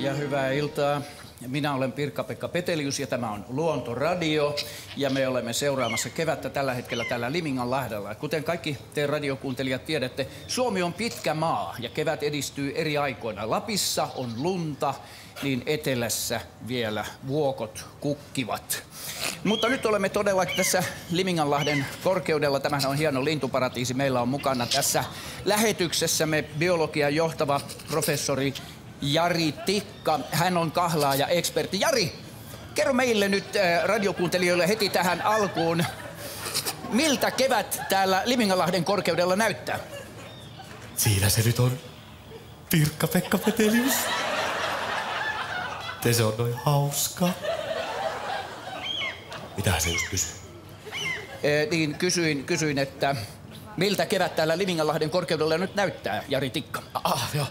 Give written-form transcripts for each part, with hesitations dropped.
Ja hyvää iltaa. Minä olen Pirkka-Pekka Petelius ja tämä on Luontoradio. Ja me olemme seuraamassa kevättä tällä hetkellä täällä Liminganlahdella. Kuten kaikki te radiokuuntelijat tiedätte, Suomi on pitkä maa ja kevät edistyy eri aikoina. Lapissa on lunta, niin etelässä vielä vuokot kukkivat. Mutta nyt olemme todellakin tässä Liminganlahden korkeudella. Tämähän on hieno lintuparatiisi. Meillä on mukana tässä lähetyksessämme biologian johtava professori Jari Tikka. Hän on kahlaaja-ekspertti. Jari, kerro meille nyt radiokuuntelijoille heti tähän alkuun, miltä kevät täällä Liminganlahden korkeudella näyttää? Siinä se nyt on, Pirkka-Pekka Petelius. Se on noin hauska. Mitähän se just kysyi? Niin, kysyin, että miltä kevät täällä Liminganlahden korkeudella nyt näyttää, Jari Tikka? Joo.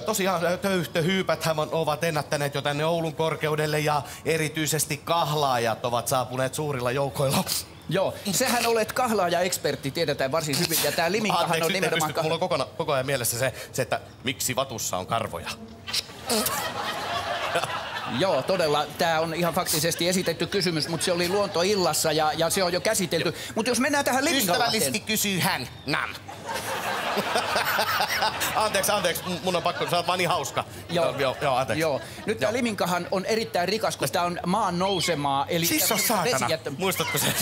Tosiaan töyhtöhyypäthän ovat ennättäneet jo tänne Oulun korkeudelle ja erityisesti kahlaajat ovat saapuneet suurilla joukoilla. Joo, sähän olet kahlaaja-ekspertti, tiedetään varsin hyvin. Ja tää Limingahan on nimenomaan... Mulla on koko ajan mielessä se, että miksi vatussa on karvoja. Joo, todella. Tämä on ihan faktisesti esitetty kysymys, mutta se oli Luontoillassa ja se on jo käsitelty. Mutta jos mennään tähän Liminganlahteen... Ystävällisesti kysyy hän. Nam. Anteeksi, mun on pakko, sä oot vaan niin hauska. Joo, anteeksi. Joo. Nyt tää Limingahan on erittäin rikas, kun tää on maan nousemaa, eli... Siis on saatana. Muistatko se?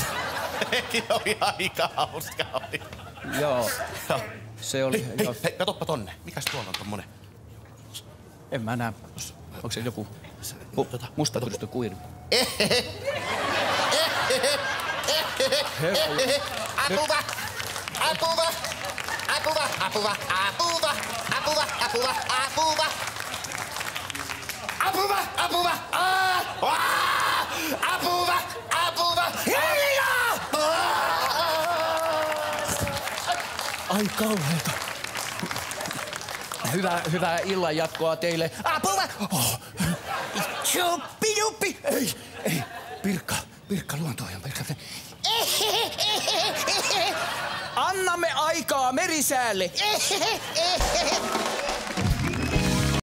Sekin oli aika hauska. Joo. Se oli... Hei, katoppa tonne. Mikäs tuolla on tommonen? En mä näe. Onko se joku... musta todistuu kuiru. Apuva! Hiljaa! Ai kauheeta. Hyvää illan jatkoa teille. Apua! Oh. Juppi! Ei. Pirkka, luontoajan Pirkka. Annamme aikaa merisäälle.